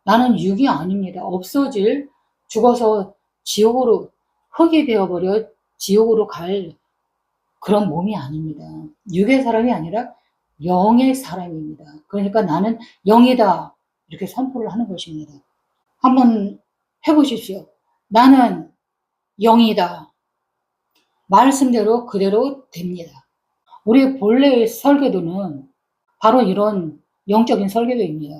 A: 나는 육이 아닙니다. 없어질, 죽어서 지옥으로, 흙이 되어버려 지옥으로 갈 그런 몸이 아닙니다. 육의 사람이 아니라 영의 사람입니다. 그러니까 나는 영이다. 이렇게 선포를 하는 것입니다. 한번 해보십시오. 나는 영이다. 말씀대로 그대로 됩니다. 우리 본래의 설계도는 바로 이런 영적인 설계도입니다.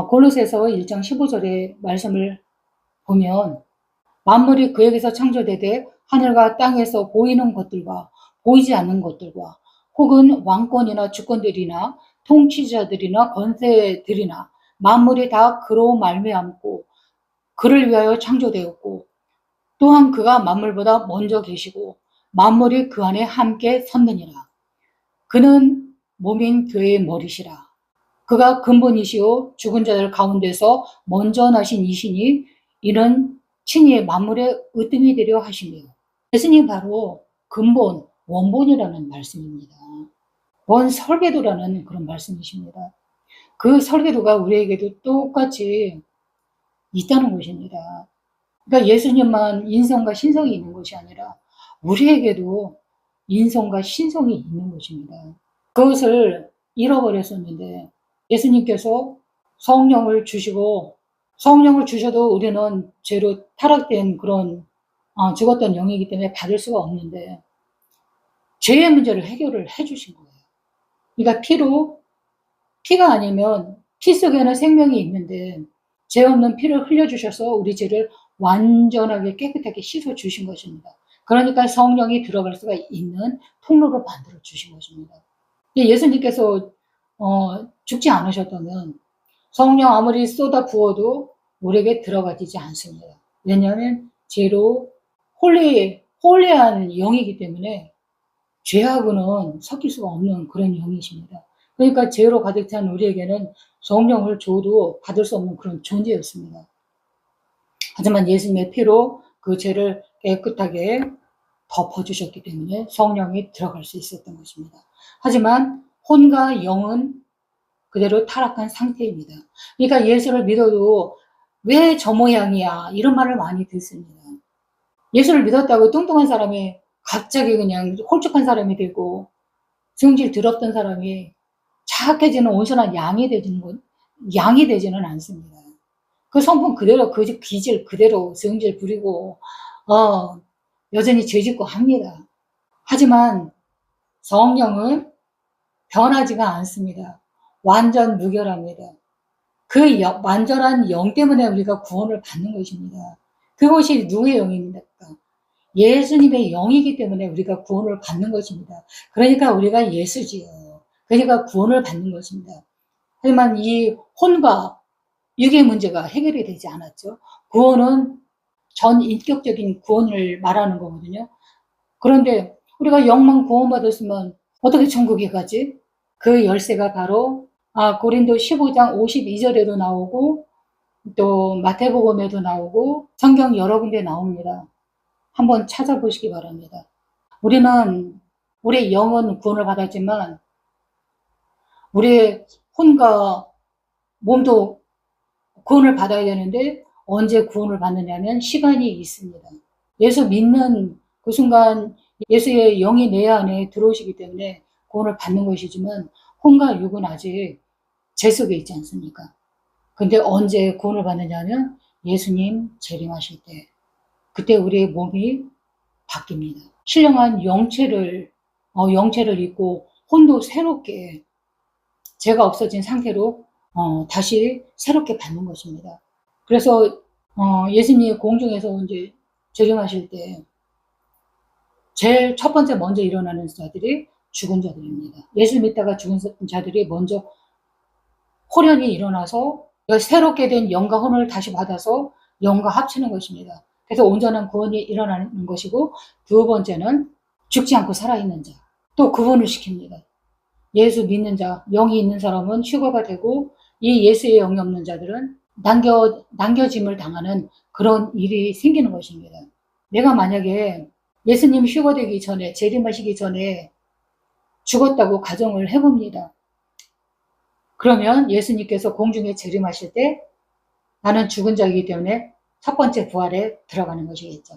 A: 골로새서 1장 15절의 말씀을 보면 만물이 그에게서 창조되되 하늘과 땅에서 보이는 것들과 보이지 않는 것들과 혹은 왕권이나 주권들이나 통치자들이나 권세들이나 만물이 다 그로 말미암고 그를 위하여 창조되었고 또한 그가 만물보다 먼저 계시고 만물이 그 안에 함께 섰느니라. 그는 몸인 교회의 머리시라. 그가 근본이시요 죽은 자들 가운데서 먼저 나신 이시니 이는 친히 만물의 으뜸이 되려 하시며 예수님 바로 근본, 원본이라는 말씀입니다. 원 설계도라는 그런 말씀이십니다. 그 설계도가 우리에게도 똑같이 있다는 것입니다. 그러니까 예수님만 인성과 신성이 있는 것이 아니라 우리에게도 인성과 신성이 있는 것입니다. 그것을 잃어버렸었는데 예수님께서 성령을 주시고 성령을 주셔도 우리는 죄로 타락된 그런 죽었던 영이기 때문에 받을 수가 없는데 죄의 문제를 해결을 해주신 거예요. 그러니까 피가 아니면 피 속에는 생명이 있는데 죄 없는 피를 흘려주셔서 우리 죄를 완전하게 깨끗하게 씻어주신 것입니다. 그러니까 성령이 들어갈 수가 있는 통로를 만들어 주신 것입니다. 예수님께서 죽지 않으셨다면 성령 아무리 쏟아 부어도 우리에게 들어가지지 않습니다. 왜냐하면 죄로 홀리한 영이기 때문에 죄하고는 섞일 수가 없는 그런 영이십니다. 그러니까 죄로 가득 찬 우리에게는 성령을 줘도 받을 수 없는 그런 존재였습니다. 하지만 예수님의 피로 그 죄를 깨끗하게 덮어주셨기 때문에 성령이 들어갈 수 있었던 것입니다. 하지만 혼과 영은 그대로 타락한 상태입니다. 그러니까 예수를 믿어도 왜 저 모양이야 이런 말을 많이 듣습니다. 예수를 믿었다고 뚱뚱한 사람이 갑자기 그냥 홀쭉한 사람이 되고 성질 더럽던 사람이 착해지는 온순한 양이 되지는 않습니다. 그 성품 그대로 그 기질 그대로 성질 부리고 여전히 죄짓고 합니다. 하지만 성령은 변하지가 않습니다. 완전 무결합니다. 그 완전한 영 때문에 우리가 구원을 받는 것입니다. 그것이 누구의 영입니까? 예수님의 영이기 때문에 우리가 구원을 받는 것입니다. 그러니까 우리가 예수지요. 그러니까 구원을 받는 것입니다. 하지만 이 혼과 육의 문제가 해결이 되지 않았죠. 구원은 전 인격적인 구원을 말하는 거거든요. 그런데 우리가 영만 구원받았으면 어떻게 천국에 가지? 그 열쇠가 바로 고린도 15장 52절에도 나오고 또 마태복음에도 나오고 성경 여러 군데 나옵니다. 한번 찾아보시기 바랍니다. 우리 영은 구원을 받았지만 우리의 혼과 몸도 구원을 받아야 되는데 언제 구원을 받느냐면 시간이 있습니다. 예수 믿는 그 순간 예수의 영이 내 안에 들어오시기 때문에 구원을 받는 것이지만 혼과 육은 아직 죄 속에 있지 않습니까? 근데 언제 구원을 받느냐면 예수님 재림하실 때 그때 우리의 몸이 바뀝니다. 신령한 영체를 입고 혼도 새롭게 죄가 없어진 상태로 다시 새롭게 받는 것입니다. 그래서 예수님이 공중에서 이제 재림하실 때 제일 첫 번째 먼저 일어나는 자들이 죽은 자들입니다. 예수 믿다가 죽은 자들이 먼저 호련히 일어나서 새롭게 된 영과 혼을 다시 받아서 영과 합치는 것입니다. 그래서 온전한 구원이 일어나는 것이고, 두 번째는 죽지 않고 살아있는 자, 또 구원을 시킵니다. 예수 믿는 자, 영이 있는 사람은 휴거가 되고, 이 예수의 영이 없는 자들은 남겨짐을 당하는 그런 일이 생기는 것입니다. 내가 만약에 예수님 휴거되기 전에, 재림하시기 전에 죽었다고 가정을 해봅니다. 그러면 예수님께서 공중에 재림하실 때 나는 죽은 자이기 때문에 첫 번째 부활에 들어가는 것이겠죠.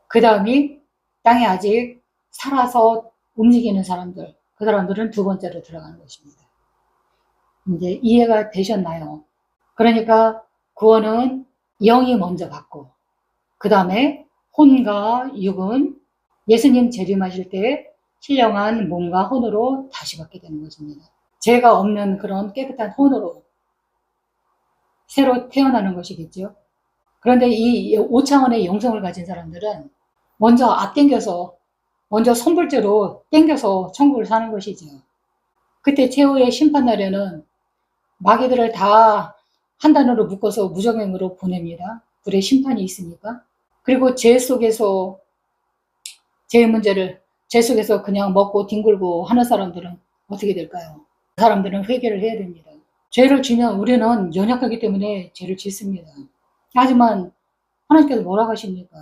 A: 그 다음이 땅에 아직 살아서 움직이는 사람들, 그 사람들은 두 번째로 들어가는 것입니다. 이제 이해가 되셨나요? 그러니까 구원은 영이 먼저 받고, 그 다음에 혼과 육은 예수님 재림하실 때 신령한 몸과 혼으로 다시 받게 되는 것입니다. 죄가 없는 그런 깨끗한 혼으로 새로 태어나는 것이겠죠. 그런데 이 5차원의 영성을 가진 사람들은 먼저 앞당겨서, 먼저 선불죄로 땡겨서 천국을 사는 것이죠. 그때 최후의 심판날에는 마귀들을 다 한 단으로 묶어서 무정행으로 보냅니다. 불의 심판이 있으니까. 그리고 죄 속에서 그냥 먹고 뒹굴고 하는 사람들은 어떻게 될까요? 그 사람들은 회개를 해야 됩니다. 죄를 지면 우리는 연약하기 때문에 죄를 짓습니다. 하지만 하나님께서 뭐라고 하십니까?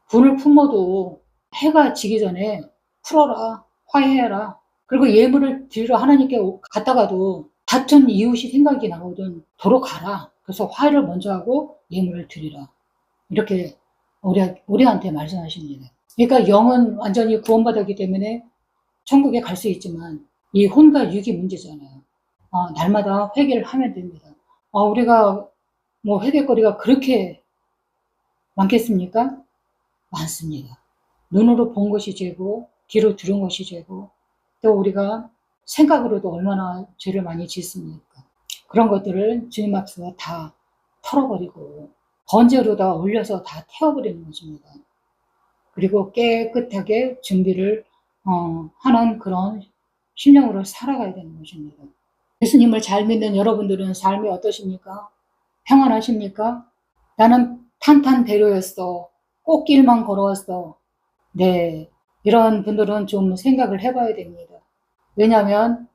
A: 분을 품어도 해가 지기 전에 풀어라, 화해해라. 그리고 예물을 드리러 하나님께 갔다가도 다툰 이웃이 생각이 나거든. 도로 가라. 그래서 화해를 먼저 하고 예물을 드리라. 이렇게 우리한테 말씀하십니다. 그러니까 영은 완전히 구원받았기 때문에 천국에 갈 수 있지만 이 혼과 육이 문제잖아요. 날마다 회개를 하면 됩니다. 우리가 뭐 회개거리가 그렇게 많겠습니까? 많습니다. 눈으로 본 것이 죄고, 귀로 들은 것이 죄고, 또 우리가 생각으로도 얼마나 죄를 많이 짓습니까? 그런 것들을 주님 앞에서 다 털어버리고, 번제로다 올려서 다 태워버리는 것입니다. 그리고 깨끗하게 준비를 하는 그런 심령으로 살아가야 되는 것입니다. 예수님을 잘 믿는 여러분들은 삶이 어떠십니까? 평안하십니까? 나는 탄탄대로였어. 꽃길만 걸어왔어. 네, 이런 분들은 좀 생각을 해봐야 됩니다. 왜냐하면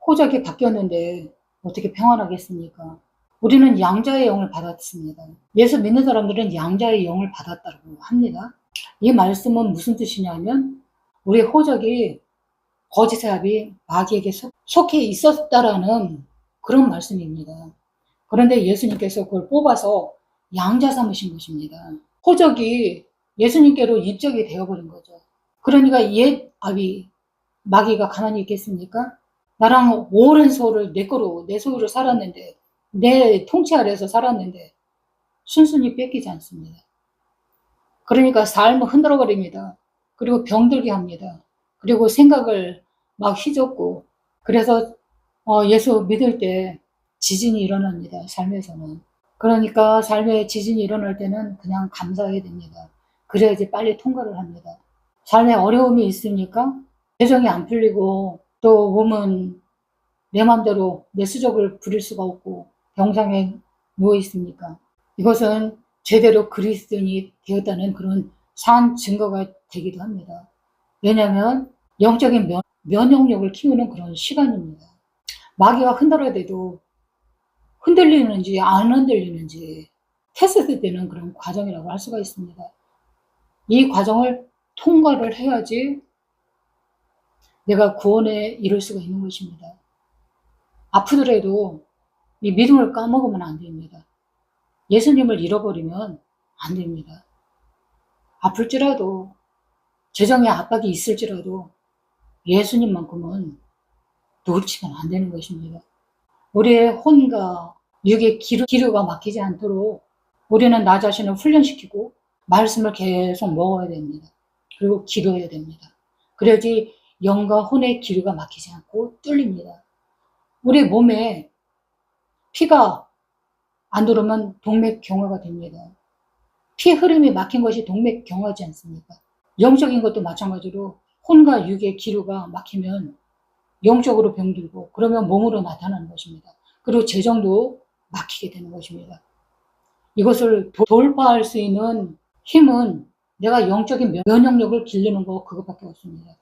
A: 호적이 바뀌었는데 어떻게 평안하겠습니까? 우리는 양자의 영을 받았습니다. 예수 믿는 사람들은 양자의 영을 받았다고 합니다. 이 말씀은 무슨 뜻이냐면 우리 호적이 거짓 사업이 마귀에게 속해 있었다라는 그런 말씀입니다. 그런데 예수님께서 그걸 뽑아서 양자 삼으신 것입니다. 호적이 예수님께로 입적이 되어버린 거죠. 그러니까 옛 아비 마귀가 가만히 있겠습니까? 나랑 오랜 세월을 내 소유로 살았는데, 내 통치 아래에서 살았는데 순순히 뺏기지 않습니다. 그러니까 삶을 흔들어 버립니다. 그리고 병들게 합니다. 그리고 생각을 막 휘젓고, 그래서 예수 믿을 때 지진이 일어납니다. 삶에서는. 그러니까 삶에 지진이 일어날 때는 그냥 감사해야 됩니다. 그래야지 빨리 통과를 합니다. 삶에 어려움이 있으니까 재정이 안 풀리고 또 몸은 내 마음대로 내 수족을 부릴 수가 없고 병상에 누워 있으니까 이것은 제대로 그리스도인이 되었다는 그런 산 증거가 되기도 합니다. 왜냐하면 영적인 면역력을 키우는 그런 시간입니다. 마귀가 흔들어대도 흔들리는지 안 흔들리는지 테스트 되는 그런 과정이라고 할 수가 있습니다. 이 과정을 통과를 해야지 내가 구원에 이룰 수가 있는 것입니다. 아프더라도 이 믿음을 까먹으면 안 됩니다. 예수님을 잃어버리면 안 됩니다. 아플지라도 재정의 압박이 있을지라도 예수님만큼은 놓치면 안 되는 것입니다. 우리의 혼과 육의 기류가 막히지 않도록 우리는 나 자신을 훈련시키고 말씀을 계속 먹어야 됩니다. 그리고 기도해야 됩니다. 그래야지 영과 혼의 기류가 막히지 않고 뚫립니다. 우리 몸에 피가 안 들어오면 동맥경화가 됩니다. 피 흐름이 막힌 것이 동맥경화지 않습니까? 영적인 것도 마찬가지로 혼과 육의 기류가 막히면 영적으로 병들고 그러면 몸으로 나타나는 것입니다. 그리고 재정도 막히게 되는 것입니다. 이것을 돌파할 수 있는 힘은 내가 영적인 면역력을 기르는 거 그것밖에 없습니다.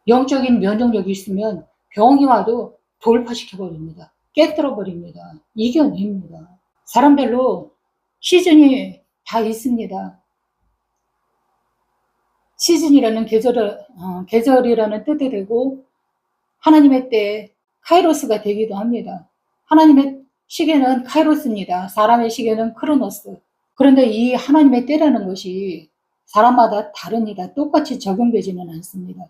A: 영적인 면역력이 있으면 병이 와도 돌파시켜버립니다. 깨뜨려버립니다. 이겨냅니다. 사람별로 시즌이 다 있습니다. 시즌이라는 계절이라는 뜻이 되고 하나님의 때 카이로스가 되기도 합니다. 하나님의 시계는 카이로스입니다. 사람의 시계는 크로노스. 그런데 이 하나님의 때라는 것이 사람마다 다릅니다. 똑같이 적용되지는 않습니다.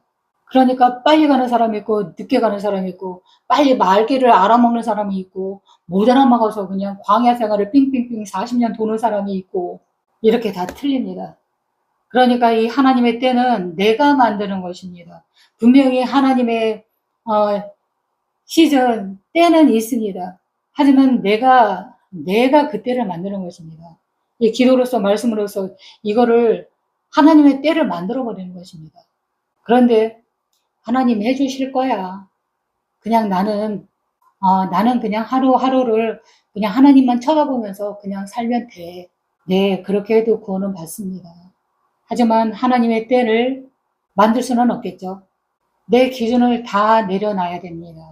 A: 그러니까 빨리 가는 사람이 있고 늦게 가는 사람이 있고 빨리 말귀를 알아먹는 사람이 있고 못 알아먹어서 그냥 광야 생활을 삥삥삥 40년 도는 사람이 있고 이렇게 다 틀립니다. 그러니까 이 하나님의 때는 내가 만드는 것입니다. 분명히 하나님의 시즌 때는 있습니다. 하지만 내가 그 때를 만드는 것입니다. 이 기도로서 말씀으로서 이거를 하나님의 때를 만들어 버리는 것입니다. 그런데 하나님 해주실 거야. 그냥 나는 그냥 하루하루를 그냥 하나님만 쳐다보면서 그냥 살면 돼. 네, 그렇게 해도 구원은 받습니다. 하지만 하나님의 때를 만들 수는 없겠죠. 내 기준을 다 내려놔야 됩니다.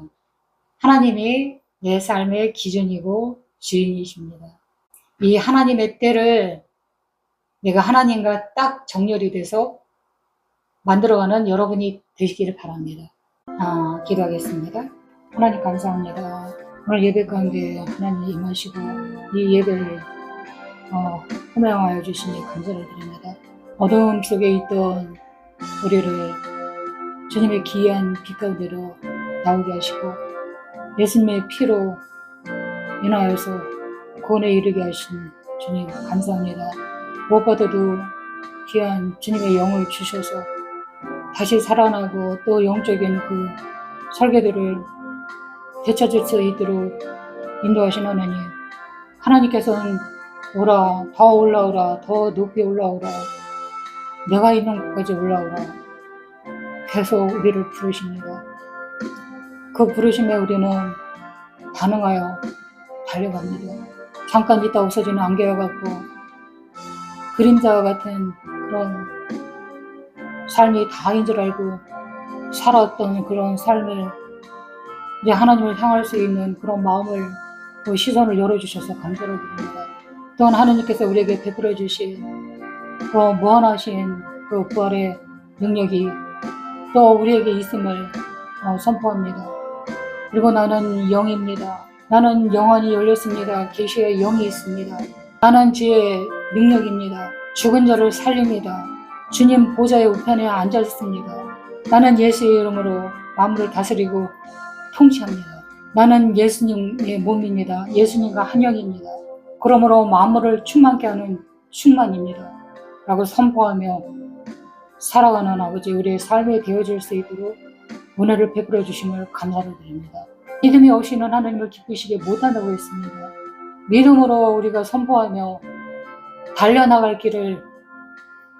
A: 하나님이 내 삶의 기준이고 주인이십니다. 이 하나님의 때를 내가 하나님과 딱 정렬이 돼서 만들어가는 여러분이 되시기를 바랍니다. 기도하겠습니다. 하나님 감사합니다. 오늘 예배 가운데 하나님 임하시고 이 예배를 호명하여 주시니 감사를 드립니다. 어두움 속에 있던 우리를 주님의 귀한 빛 가운데로 나오게 하시고 예수님의 피로 인하여서 구원에 이르게 하신 주님 감사합니다. 무엇보다도 귀한 주님의 영을 주셔서 다시 살아나고 또 영적인 그 설계들을 되찾을 수 있도록 인도하신 하나님, 하나님께서는 오라, 더 올라오라, 더 높이 올라오라, 내가 있는 곳까지 올라오라 계속 우리를 부르십니다. 그 부르심에 우리는 반응하여 달려갑니다. 잠깐 있다 없어지는 안개와 같고 그림자와 같은 그런 삶이 다인 줄 알고 살았던 그런 삶을 이제 하나님을 향할 수 있는 그런 마음을 시선을 열어주셔서 감사를 드립니다. 또한 하나님께서 우리에게 베풀어 주신 그 무한하신 그 부활의 능력이 또 우리에게 있음을 선포합니다. 그리고 나는 영입니다. 나는 영원히 열렸습니다. 계시의 영이 있습니다. 나는 주의 능력입니다. 죽은 자를 살립니다. 주님 보좌의 우편에 앉아있습니다. 나는 예수의 이름으로 만물을 다스리고 통치합니다. 나는 예수님의 몸입니다. 예수님과 한영입니다. 그러므로 만물을 충만케 하는 충만입니다. 라고 선포하며 살아가는 아버지 우리의 삶에 되어질 수 있도록 은혜를 베풀어 주심을 감사를 드립니다. 믿음이 없이는 하나님을 기쁘시게 못한다고 했습니다. 믿음으로 우리가 선포하며 달려나갈 길을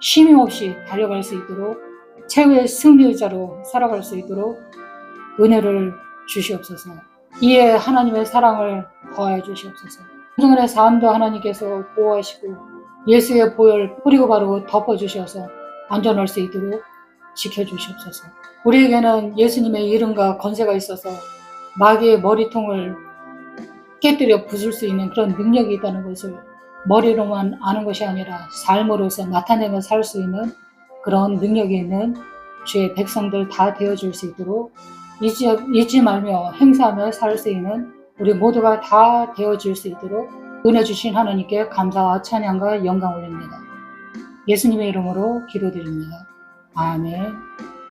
A: 쉼없이 달려갈 수 있도록 최후의 승리자로 살아갈 수 있도록 은혜를 주시옵소서. 이에 하나님의 사랑을 더하여 주시옵소서. 한동안의 삶도 하나님께서 보호하시고 예수의 보혈 뿌리고 바르고 덮어주셔서 안전할 수 있도록 지켜주시옵소서. 우리에게는 예수님의 이름과 권세가 있어서 마귀의 머리통을 깨뜨려 부술 수 있는 그런 능력이 있다는 것을 머리로만 아는 것이 아니라 삶으로서 나타내며 살 수 있는 그런 능력이 있는 주의 백성들 다 되어줄 수 있도록 잊지 말며 행사하며 살 수 있는 우리 모두가 다 되어질 수 있도록 은혜 주신 하나님께 감사와 찬양과 영광 올립니다. 예수님의 이름으로 기도드립니다. 아멘.